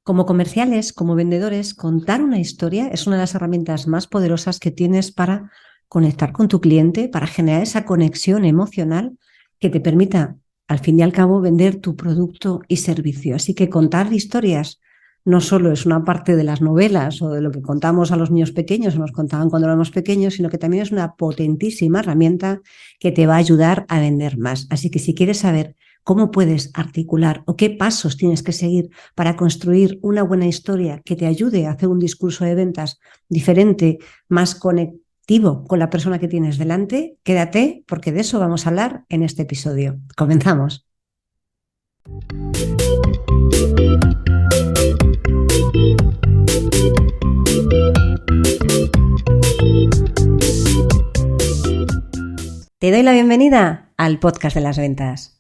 Como comerciales, como vendedores, contar una historia es una de las herramientas más poderosas que tienes para conectar con tu cliente, para generar esa conexión emocional que te permita, al fin y al cabo, vender tu producto y servicio. Así que contar historias no solo es una parte de las novelas o de lo que contamos a los niños pequeños o nos contaban cuando éramos pequeños, sino que también es una potentísima herramienta que te va a ayudar a vender más. Así que si quieres saber cómo puedes articular o qué pasos tienes que seguir para construir una buena historia que te ayude a hacer un discurso de ventas diferente, más conectivo con la persona que tienes delante, quédate porque de eso vamos a hablar en este episodio. Comenzamos. Te doy la bienvenida al podcast de las ventas.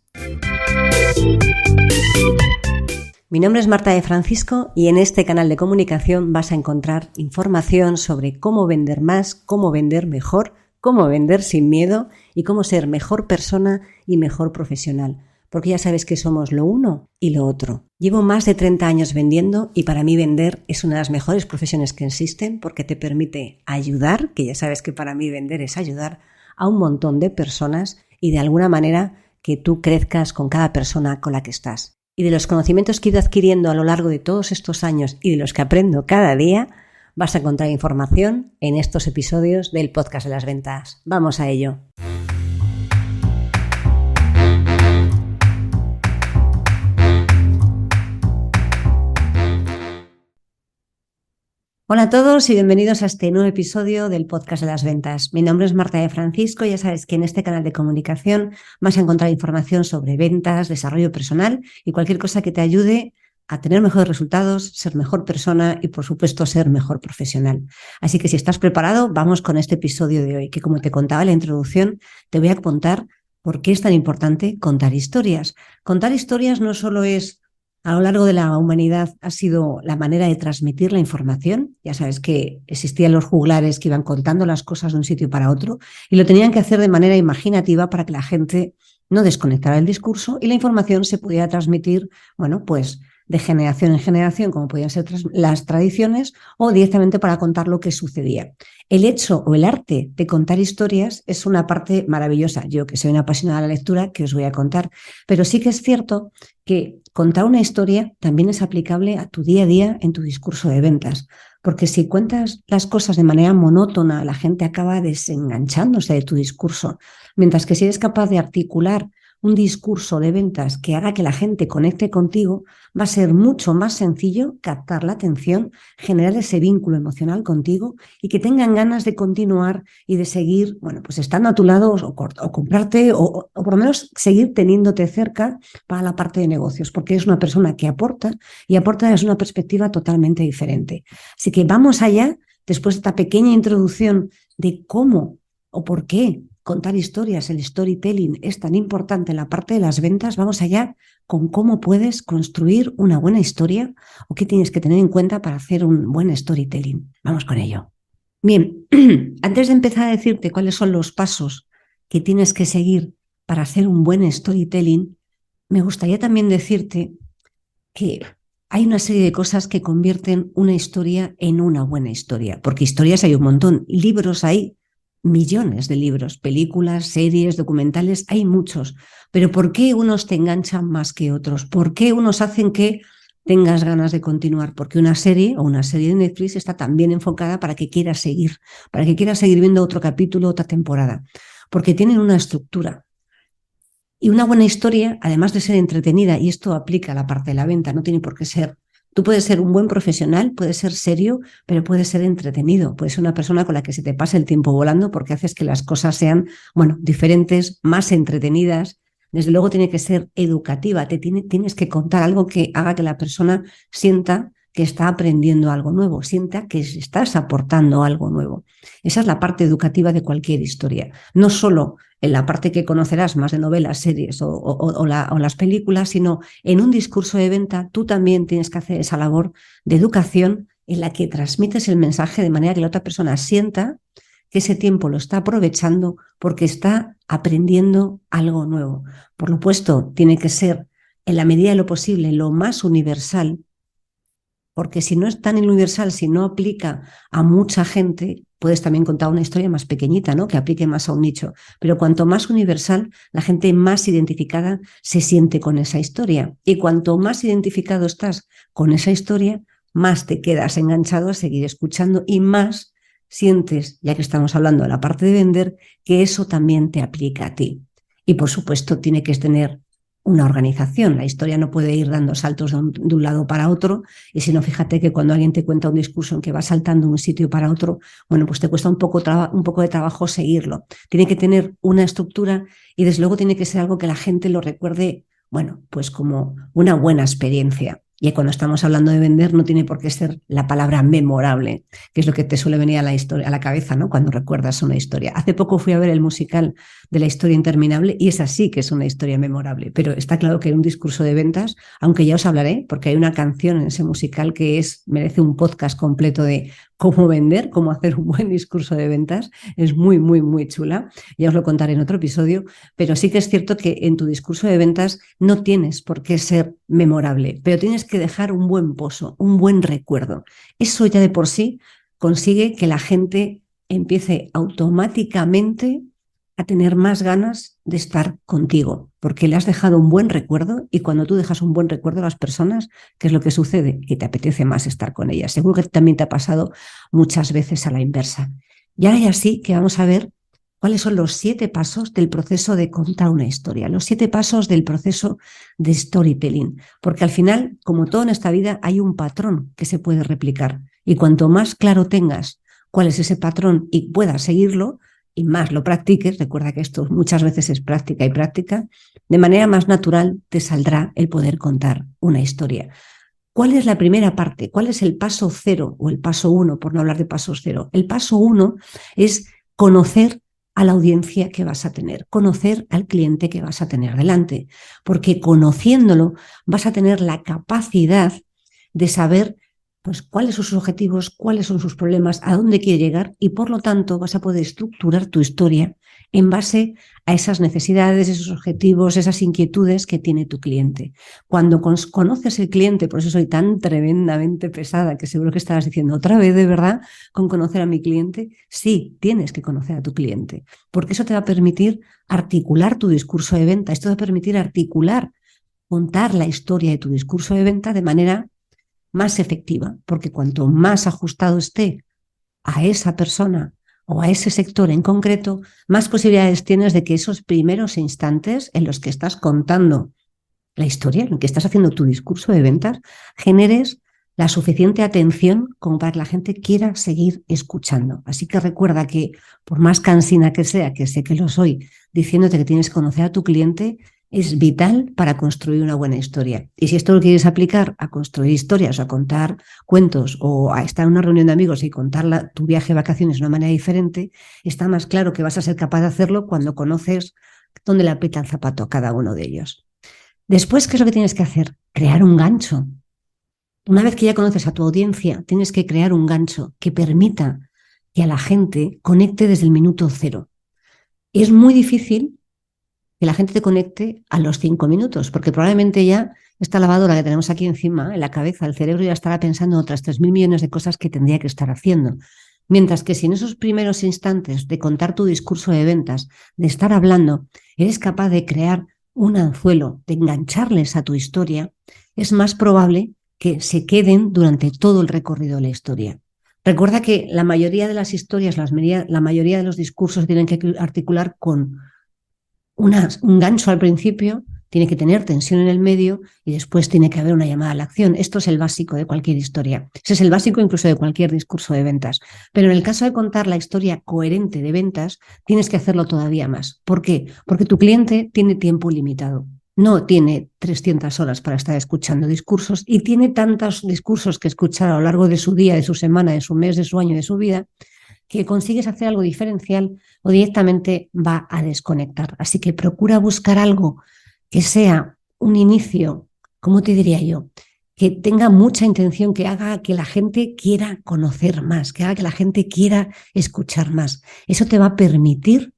Mi nombre es Marta de Francisco y en este canal de comunicación vas a encontrar información sobre cómo vender más, cómo vender mejor, cómo vender sin miedo y cómo ser mejor persona y mejor profesional. Porque ya sabes que somos lo uno y lo otro. Llevo más de 30 años vendiendo y para mí vender es una de las mejores profesiones que existen porque te permite ayudar, que ya sabes que para mí vender es ayudar a un montón de personas y de alguna manera que tú crezcas con cada persona con la que estás. Y de los conocimientos que he ido adquiriendo a lo largo de todos estos años y de los que aprendo cada día, vas a encontrar información en estos episodios del podcast de las ventas. ¡Vamos a ello! Hola a todos y bienvenidos a este nuevo episodio del podcast de las ventas. Mi nombre es Marta de Francisco y ya sabes que en este canal de comunicación vas a encontrar información sobre ventas, desarrollo personal y cualquier cosa que te ayude a tener mejores resultados, ser mejor persona y por supuesto ser mejor profesional. Así que si estás preparado, vamos con este episodio de hoy, que como te contaba en la introducción, te voy a contar por qué es tan importante contar historias. Contar historias no solo es a lo largo de la humanidad ha sido la manera de transmitir la información. Ya sabes que existían los juglares que iban contando las cosas de un sitio para otro y lo tenían que hacer de manera imaginativa para que la gente no desconectara el discurso y la información se pudiera transmitir, bueno, pues de generación en generación, como podían ser las tradiciones, o directamente para contar lo que sucedía. El hecho o el arte de contar historias es una parte maravillosa. Yo, que soy una apasionada de la lectura, que os voy a contar, pero sí que es cierto que contar una historia también es aplicable a tu día a día en tu discurso de ventas, porque si cuentas las cosas de manera monótona, la gente acaba desenganchándose de tu discurso, mientras que si eres capaz de articular un discurso de ventas que haga que la gente conecte contigo, va a ser mucho más sencillo captar la atención, generar ese vínculo emocional contigo y que tengan ganas de continuar y de seguir, bueno, pues estando a tu lado o comprarte o por lo menos seguir teniéndote cerca para la parte de negocios, porque es una persona que aporta y aporta desde una perspectiva totalmente diferente. Así que vamos allá, después de esta pequeña introducción de cómo o por qué contar historias, el storytelling es tan importante en la parte de las ventas, vamos allá con cómo puedes construir una buena historia o qué tienes que tener en cuenta para hacer un buen storytelling. Vamos con ello. Bien, antes de empezar a decirte cuáles son los pasos que tienes que seguir para hacer un buen storytelling, me gustaría también decirte que hay una serie de cosas que convierten una historia en una buena historia, porque historias hay un montón, libros hay millones de libros, películas, series, documentales, hay muchos. Pero ¿por qué unos te enganchan más que otros? ¿Por qué unos hacen que tengas ganas de continuar? Porque una serie o una serie de Netflix está tan bien enfocada para que quieras seguir viendo otro capítulo, otra temporada, porque tienen una estructura. Y una buena historia, además de ser entretenida, y esto aplica a la parte de la venta, no tiene por qué ser. Tú puedes ser un buen profesional, puedes ser serio, pero puedes ser entretenido. Puedes ser una persona con la que se te pase el tiempo volando porque haces que las cosas sean, bueno, diferentes, más entretenidas. Desde luego tiene que ser educativa. Tienes que contar algo que haga que la persona sienta que está aprendiendo algo nuevo, sienta que estás aportando algo nuevo. Esa es la parte educativa de cualquier historia. No solo en la parte que conocerás más de novelas, series o las películas, sino en un discurso de venta tú también tienes que hacer esa labor de educación en la que transmites el mensaje de manera que la otra persona sienta que ese tiempo lo está aprovechando porque está aprendiendo algo nuevo. Por lo puesto, tiene que ser, en la medida de lo posible, lo más universal porque si no es tan universal, si no aplica a mucha gente, puedes también contar una historia más pequeñita, ¿no? Que aplique más a un nicho. Pero cuanto más universal, la gente más identificada se siente con esa historia. Y cuanto más identificado estás con esa historia, más te quedas enganchado a seguir escuchando y más sientes, ya que estamos hablando de la parte de vender, que eso también te aplica a ti. Y por supuesto, tiene que tener una organización. La historia no puede ir dando saltos de un lado para otro, y si no, fíjate que cuando alguien te cuenta un discurso en que va saltando de un sitio para otro, bueno, pues te cuesta un poco de trabajo seguirlo. Tiene que tener una estructura y desde luego tiene que ser algo que la gente lo recuerde, bueno, pues como una buena experiencia. Y cuando estamos hablando de vender no tiene por qué ser la palabra memorable, que es lo que te suele venir a la cabeza, ¿no? Cuando recuerdas una historia. Hace poco fui a ver el musical de La historia interminable y esa sí que es una historia memorable, pero está claro que hay un discurso de ventas, aunque ya os hablaré, porque hay una canción en ese musical que merece un podcast completo de cómo vender, cómo hacer un buen discurso de ventas. Es muy, muy, muy chula. Ya os lo contaré en otro episodio, pero sí que es cierto que en tu discurso de ventas no tienes por qué ser memorable, pero tienes que dejar un buen pozo, un buen recuerdo. Eso ya de por sí consigue que la gente empiece automáticamente a tener más ganas de estar contigo, porque le has dejado un buen recuerdo y cuando tú dejas un buen recuerdo a las personas, ¿qué es lo que sucede? Que te apetece más estar con ellas. Seguro que también te ha pasado muchas veces a la inversa. Y ahora ya sí que vamos a ver cuáles son los 7 pasos del proceso de contar una historia, los 7 pasos del proceso de storytelling, porque al final, como todo en esta vida, hay un patrón que se puede replicar y cuanto más claro tengas cuál es ese patrón y puedas seguirlo, y más lo practiques, recuerda que esto muchas veces es práctica y práctica, de manera más natural te saldrá el poder contar una historia. ¿Cuál es la primera parte? ¿Cuál es el paso 0 o el paso 1, por no hablar de pasos 0? El paso 1 es conocer a la audiencia que vas a tener, conocer al cliente que vas a tener delante, porque conociéndolo vas a tener la capacidad de saber pues, cuáles son sus objetivos, cuáles son sus problemas, a dónde quiere llegar y por lo tanto vas a poder estructurar tu historia en base a esas necesidades, esos objetivos, esas inquietudes que tiene tu cliente. Cuando conoces el cliente, por eso soy tan tremendamente pesada, que seguro que estabas diciendo otra vez, de verdad, con conocer a mi cliente, sí, tienes que conocer a tu cliente, porque eso te va a permitir articular tu discurso de venta, esto va a permitir contar la historia de tu discurso de venta de manera más efectiva, porque cuanto más ajustado esté a esa persona o a ese sector en concreto, más posibilidades tienes de que esos primeros instantes en los que estás contando la historia, en que estás haciendo tu discurso de ventas, generes la suficiente atención como para que la gente quiera seguir escuchando. Así que recuerda que por más cansina que sea, que sé que lo soy, diciéndote que tienes que conocer a tu cliente, es vital para construir una buena historia. Y si esto lo quieres aplicar a construir historias o a contar cuentos o a estar en una reunión de amigos y contar tu viaje de vacaciones de una manera diferente, está más claro que vas a ser capaz de hacerlo cuando conoces dónde le aprieta el zapato a cada uno de ellos. Después, ¿qué es lo que tienes que hacer? Crear un gancho. Una vez que ya conoces a tu audiencia, tienes que crear un gancho que permita que a la gente conecte desde el minuto 0. Es muy difícil que la gente te conecte a los 5 minutos, porque probablemente ya esta lavadora que tenemos aquí encima, en la cabeza, el cerebro ya estará pensando en otras 3.000 millones de cosas que tendría que estar haciendo. Mientras que si en esos primeros instantes de contar tu discurso de ventas, de estar hablando, eres capaz de crear un anzuelo, de engancharles a tu historia, es más probable que se queden durante todo el recorrido de la historia. Recuerda que la mayoría de las historias, la mayoría de los discursos tienen que articular con un gancho al principio, tiene que tener tensión en el medio y después tiene que haber una llamada a la acción. Esto es el básico de cualquier historia. Ese es el básico incluso de cualquier discurso de ventas. Pero en el caso de contar la historia coherente de ventas, tienes que hacerlo todavía más. ¿Por qué? Porque tu cliente tiene tiempo limitado. No tiene 300 horas para estar escuchando discursos y tiene tantos discursos que escuchar a lo largo de su día, de su semana, de su mes, de su año, de su vida, que consigues hacer algo diferencial o directamente va a desconectar. Así que procura buscar algo que sea un inicio, ¿cómo te diría yo? Que tenga mucha intención, que haga que la gente quiera conocer más, que haga que la gente quiera escuchar más. Eso te va a permitir,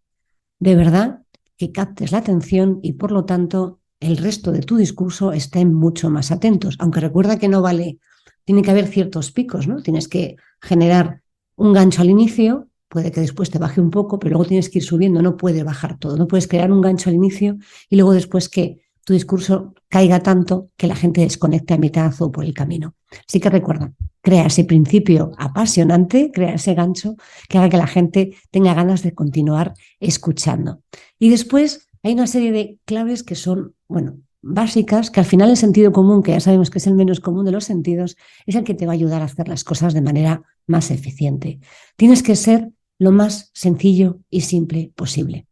de verdad, que captes la atención y por lo tanto el resto de tu discurso estén mucho más atentos. Aunque recuerda que no vale tiene que haber ciertos picos, ¿no? Tienes que generar un gancho al inicio, puede que después te baje un poco, pero luego tienes que ir subiendo, no puede bajar todo, no puedes crear un gancho al inicio y luego después que tu discurso caiga tanto que la gente desconecte a mitad o por el camino. Así que recuerda, crea ese principio apasionante, crea ese gancho que haga que la gente tenga ganas de continuar escuchando. Y después hay una serie de claves que son, bueno, básicas, que al final el sentido común, que ya sabemos que es el menos común de los sentidos, es el que te va a ayudar a hacer las cosas de manera más eficiente. Tienes que ser lo más sencillo y simple posible.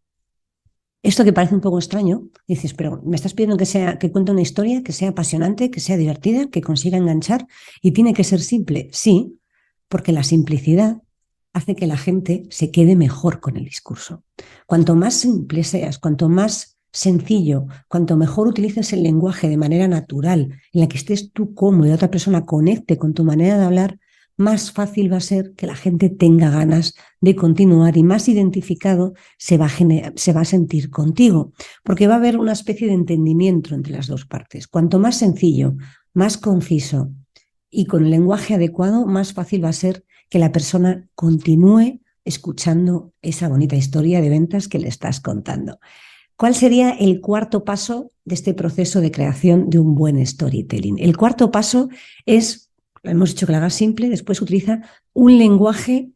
Esto que parece un poco extraño, dices, pero me estás pidiendo que cuente una historia, que sea apasionante, que sea divertida, que consiga enganchar y tiene que ser simple. Sí, porque la simplicidad hace que la gente se quede mejor con el discurso. Cuanto más simple seas, cuanto más sencillo, cuanto mejor utilices el lenguaje de manera natural, en la que estés tú cómodo y la otra persona conecte con tu manera de hablar, más fácil va a ser que la gente tenga ganas de continuar y más identificado se va a sentir contigo, porque va a haber una especie de entendimiento entre las dos partes. Cuanto más sencillo, más conciso y con el lenguaje adecuado, más fácil va a ser que la persona continúe escuchando esa bonita historia de ventas que le estás contando. ¿Cuál sería el cuarto paso de este proceso de creación de un buen storytelling? El cuarto paso es, hemos dicho que lo hagas simple, después utiliza un lenguaje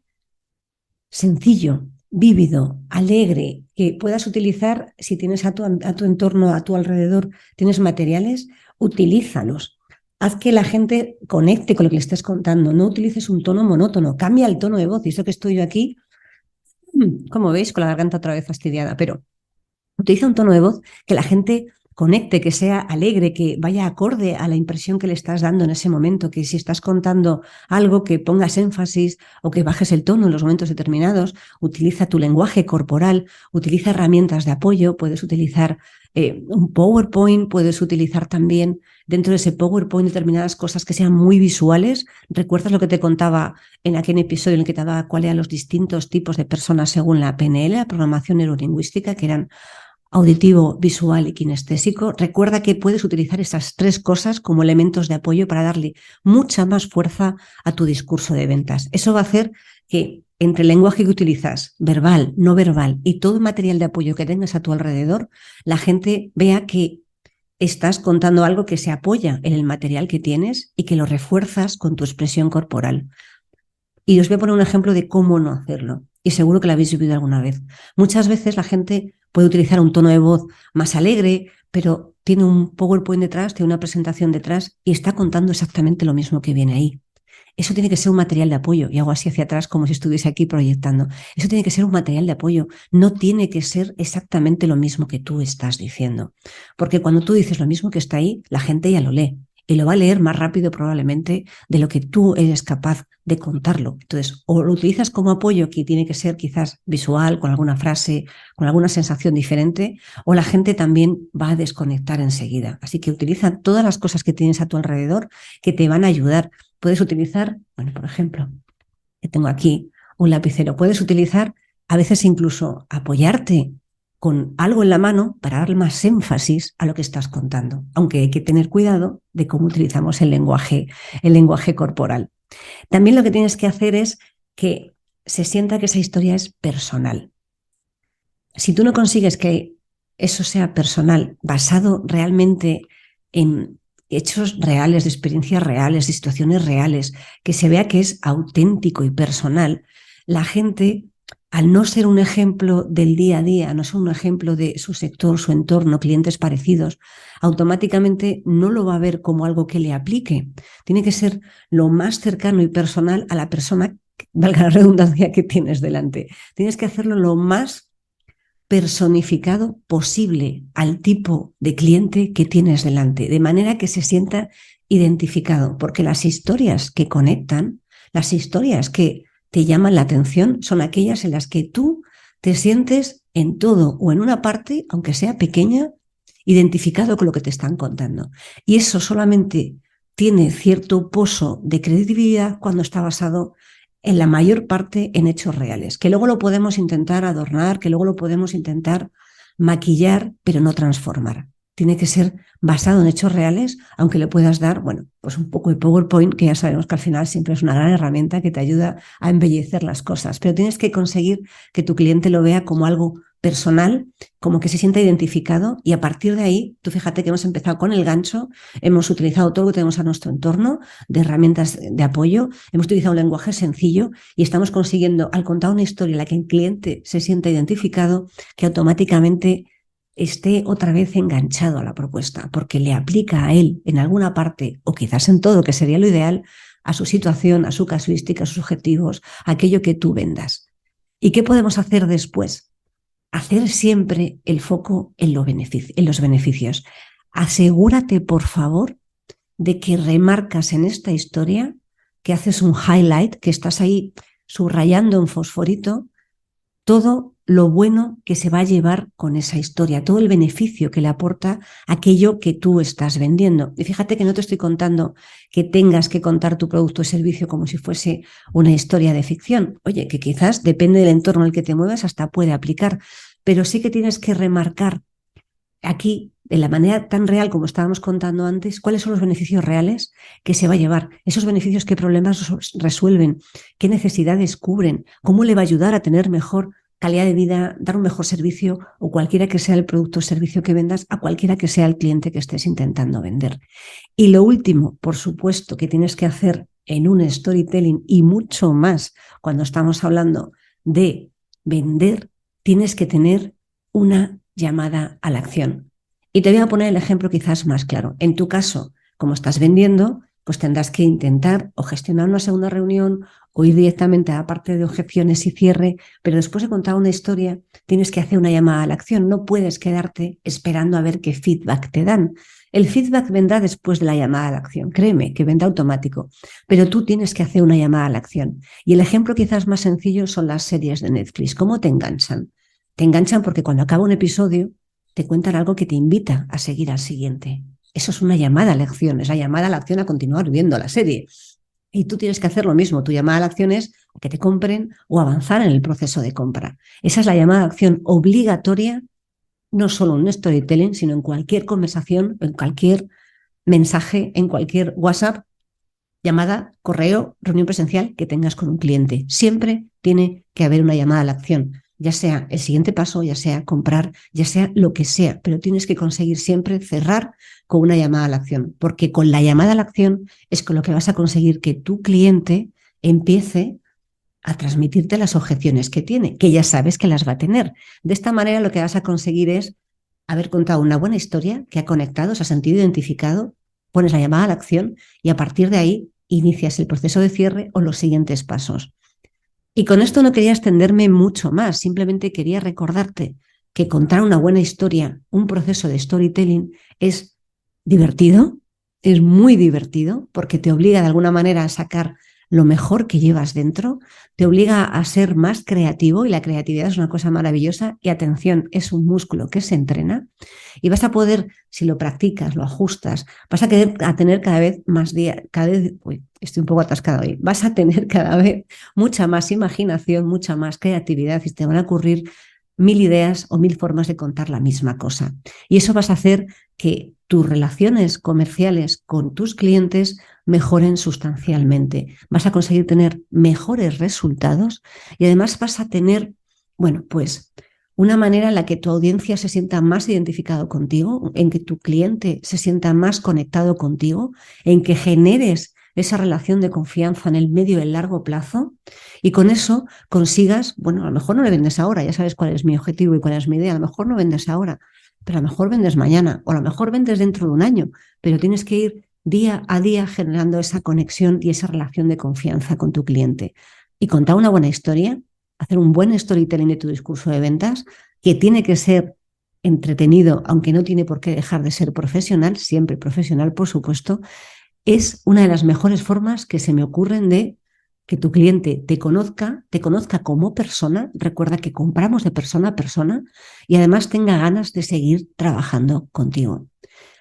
sencillo, vívido, alegre, que puedas utilizar si tienes a tu entorno, a tu alrededor, tienes materiales, utilízalos. Haz que la gente conecte con lo que le estés contando, no utilices un tono monótono, cambia el tono de voz. Y eso que estoy yo aquí, como veis, con la garganta otra vez fastidiada, pero utiliza un tono de voz que la gente conecte, que sea alegre, que vaya acorde a la impresión que le estás dando en ese momento, que si estás contando algo que pongas énfasis o que bajes el tono en los momentos determinados, utiliza tu lenguaje corporal, utiliza herramientas de apoyo, puedes utilizar un PowerPoint, puedes utilizar también dentro de ese PowerPoint determinadas cosas que sean muy visuales. ¿Recuerdas lo que te contaba en aquel episodio en el que te daba cuáles eran los distintos tipos de personas según la PNL, la programación neurolingüística, que eran auditivo, visual y kinestésico? Recuerda que puedes utilizar esas tres cosas como elementos de apoyo para darle mucha más fuerza a tu discurso de ventas. Eso va a hacer que entre el lenguaje que utilizas, verbal, no verbal, y todo el material de apoyo que tengas a tu alrededor, la gente vea que estás contando algo que se apoya en el material que tienes y que lo refuerzas con tu expresión corporal. Y os voy a poner un ejemplo de cómo no hacerlo. Y seguro que lo habéis vivido alguna vez. Muchas veces la gente puede utilizar un tono de voz más alegre, pero tiene un PowerPoint detrás, tiene una presentación detrás y está contando exactamente lo mismo que viene ahí. Eso tiene que ser un material de apoyo, y hago así hacia atrás como si estuviese aquí proyectando. Eso tiene que ser un material de apoyo, no tiene que ser exactamente lo mismo que tú estás diciendo. Porque cuando tú dices lo mismo que está ahí, la gente ya lo lee. Y lo va a leer más rápido probablemente de lo que tú eres capaz de contarlo. Entonces, o lo utilizas como apoyo, que tiene que ser quizás visual, con alguna frase, con alguna sensación diferente, o la gente también va a desconectar enseguida. Así que utiliza todas las cosas que tienes a tu alrededor que te van a ayudar. Puedes utilizar, bueno, por ejemplo, que tengo aquí un lapicero, puedes utilizar a veces incluso apoyarte con algo en la mano para darle más énfasis a lo que estás contando, aunque hay que tener cuidado de cómo utilizamos el lenguaje corporal. También lo que tienes que hacer es que se sienta que esa historia es personal. Si tú no consigues que eso sea personal, basado realmente en hechos reales, de experiencias reales, de situaciones reales, que se vea que es auténtico y personal, la gente, al no ser un ejemplo del día a día, no ser un ejemplo de su sector, su entorno, clientes parecidos, automáticamente no lo va a ver como algo que le aplique. Tiene que ser lo más cercano y personal a la persona, valga la redundancia, que tienes delante. Tienes que hacerlo lo más personificado posible al tipo de cliente que tienes delante, de manera que se sienta identificado, porque las historias que conectan, las historias que te llaman la atención, son aquellas en las que tú te sientes en todo o en una parte, aunque sea pequeña, identificado con lo que te están contando. Y eso solamente tiene cierto pozo de credibilidad cuando está basado en la mayor parte en hechos reales, que luego lo podemos intentar adornar, que luego lo podemos intentar maquillar, pero no transformar. tiene que ser basado en hechos reales, aunque le puedas dar, bueno, pues un poco de PowerPoint, que ya sabemos que al final siempre es una gran herramienta que te ayuda a embellecer las cosas, pero tienes que conseguir que tu cliente lo vea como algo personal, como que se sienta identificado, y a partir de ahí, tú fíjate que hemos empezado con el gancho, hemos utilizado todo lo que tenemos a nuestro entorno de herramientas de apoyo, hemos utilizado un lenguaje sencillo y estamos consiguiendo, al contar una historia en la que el cliente se sienta identificado, que automáticamente esté otra vez enganchado a la propuesta, porque le aplica a él en alguna parte, o quizás en todo, que sería lo ideal, a su situación, a su casuística, a sus objetivos, a aquello que tú vendas. ¿Y qué podemos hacer después? Hacer siempre el foco en los beneficios. Asegúrate, por favor, de que remarcas en esta historia, que haces un highlight, que estás ahí subrayando en fosforito todo lo bueno que se va a llevar con esa historia, todo el beneficio que le aporta aquello que tú estás vendiendo. Y fíjate que no te estoy contando que tengas que contar tu producto o servicio como si fuese una historia de ficción. Oye, que quizás depende del entorno en el que te muevas, hasta puede aplicar, pero sí que tienes que remarcar aquí, de la manera tan real como estábamos contando antes, cuáles son los beneficios reales que se va a llevar, esos beneficios, qué problemas resuelven, qué necesidades cubren, cómo le va a ayudar a tener mejor calidad de vida, dar un mejor servicio, o cualquiera que sea el producto o servicio que vendas, a cualquiera que sea el cliente que estés intentando vender. Y lo último, por supuesto, que tienes que hacer en un storytelling, y mucho más cuando estamos hablando de vender, tienes que tener una llamada a la acción. Y te voy a poner el ejemplo quizás más claro. En tu caso, como estás vendiendo, pues tendrás que intentar o gestionar una segunda reunión o ir directamente a la parte de objeciones y cierre, pero después de contar una historia tienes que hacer una llamada a la acción. No puedes quedarte esperando a ver qué feedback te dan. El feedback vendrá después de la llamada a la acción, créeme, que vendrá automático, pero tú tienes que hacer una llamada a la acción. Y el ejemplo quizás más sencillo son las series de Netflix. ¿Cómo te enganchan? Te enganchan porque cuando acaba un episodio te cuentan algo que te invita a seguir al siguiente. Eso es una llamada a la acción, es la llamada a la acción a continuar viendo la serie. Y tú tienes que hacer lo mismo. Tu llamada a la acción es que te compren o avanzar en el proceso de compra. Esa es la llamada a acción obligatoria, no solo en un storytelling, sino en cualquier conversación, en cualquier mensaje, en cualquier WhatsApp, llamada, correo, reunión presencial que tengas con un cliente. Siempre tiene que haber una llamada a la acción, ya sea el siguiente paso, ya sea comprar, ya sea lo que sea, pero tienes que conseguir siempre cerrar con una llamada a la acción, porque con la llamada a la acción es con lo que vas a conseguir que tu cliente empiece a transmitirte las objeciones que tiene, que ya sabes que las va a tener. De esta manera lo que vas a conseguir es haber contado una buena historia que ha conectado, se ha sentido identificado, pones la llamada a la acción y a partir de ahí inicias el proceso de cierre o los siguientes pasos. Y con esto no quería extenderme mucho más, simplemente quería recordarte que contar una buena historia, un proceso de storytelling, es divertido, es muy divertido, porque te obliga de alguna manera a sacar lo mejor que llevas dentro, te obliga a ser más creativo, y la creatividad es una cosa maravillosa, y atención, es un músculo que se entrena, y vas a poder, si lo practicas, lo ajustas, vas a tener cada vez más días, estoy un poco atascada hoy, vas a tener cada vez mucha más imaginación, mucha más creatividad, y te van a ocurrir 1000 ideas o 1000 formas de contar la misma cosa. Y eso vas a hacer que tus relaciones comerciales con tus clientes mejoren sustancialmente. Vas a conseguir tener mejores resultados y además vas a tener, bueno, pues una manera en la que tu audiencia se sienta más identificado contigo, en que tu cliente se sienta más conectado contigo, en que generes esa relación de confianza en el medio y el largo plazo, y con eso consigas, bueno, a lo mejor no le vendes ahora, ya sabes cuál es mi objetivo y cuál es mi idea, a lo mejor no vendes ahora, pero a lo mejor vendes mañana, o a lo mejor vendes dentro de un año, pero tienes que ir día a día generando esa conexión y esa relación de confianza con tu cliente. Y contar una buena historia, hacer un buen storytelling de tu discurso de ventas, que tiene que ser entretenido, aunque no tiene por qué dejar de ser profesional, siempre profesional, por supuesto, es una de las mejores formas que se me ocurren de que tu cliente te conozca como persona. Recuerda que compramos de persona a persona, y además tenga ganas de seguir trabajando contigo.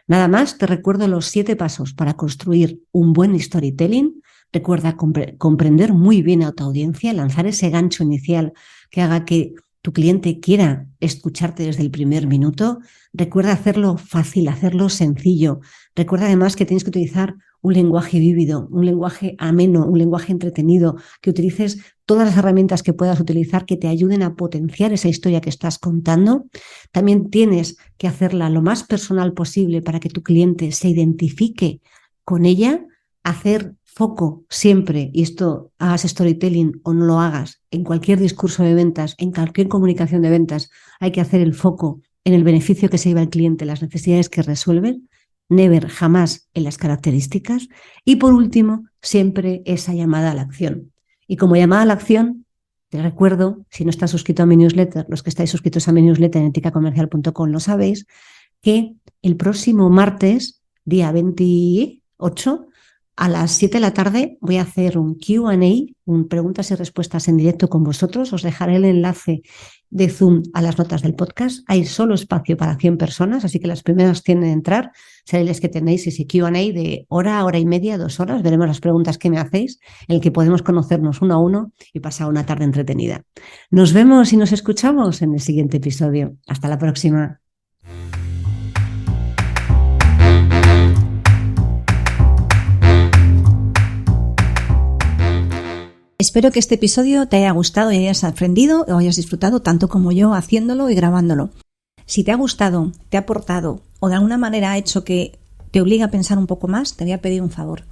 Nada más, te recuerdo los 7 pasos para construir un buen storytelling. Recuerda comprender muy bien a tu audiencia, lanzar ese gancho inicial que haga que tu cliente quiera escucharte desde el primer minuto, recuerda hacerlo fácil, hacerlo sencillo. Recuerda además que tienes que utilizar un lenguaje vívido, un lenguaje ameno, un lenguaje entretenido, que utilices todas las herramientas que puedas utilizar que te ayuden a potenciar esa historia que estás contando. También tienes que hacerla lo más personal posible para que tu cliente se identifique con ella, hacer foco siempre, y esto hagas storytelling o no lo hagas, en cualquier discurso de ventas, en cualquier comunicación de ventas, hay que hacer el foco en el beneficio que se lleva el cliente, las necesidades que resuelven, never, jamás en las características. Y por último, siempre esa llamada a la acción. Y como llamada a la acción, te recuerdo, si no estás suscrito a mi newsletter, los que estáis suscritos a mi newsletter en eticacomercial.com lo sabéis, que el próximo martes, día 28, a las 7 de la tarde voy a hacer un Q&A, un preguntas y respuestas en directo con vosotros. Os dejaré el enlace de Zoom a las notas del podcast. Hay solo espacio para 100 personas, así que las primeras tienen que entrar. Seréis que tenéis ese Q&A de hora y media, 2 horas. Veremos las preguntas que me hacéis, en el que podemos conocernos uno a uno y pasar una tarde entretenida. Nos vemos y nos escuchamos en el siguiente episodio. Hasta la próxima. Espero que este episodio te haya gustado y hayas aprendido o hayas disfrutado tanto como yo haciéndolo y grabándolo. Si te ha gustado, te ha aportado o de alguna manera ha hecho que te obligue a pensar un poco más, te voy a pedir un favor.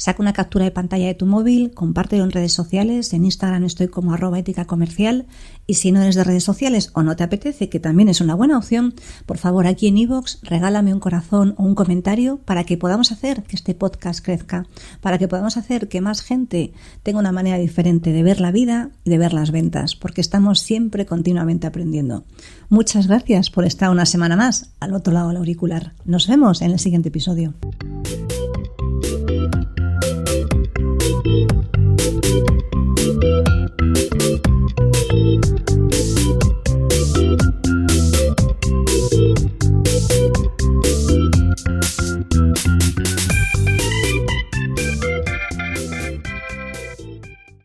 Saca una captura de pantalla de tu móvil, compártelo en redes sociales. En Instagram estoy como @eticacomercial. Y si no eres de redes sociales o no te apetece, que también es una buena opción, por favor aquí en iVoox regálame un corazón o un comentario para que podamos hacer que este podcast crezca, para que podamos hacer que más gente tenga una manera diferente de ver la vida y de ver las ventas, porque estamos siempre continuamente aprendiendo. Muchas gracias por estar una semana más al otro lado del auricular. Nos vemos en el siguiente episodio.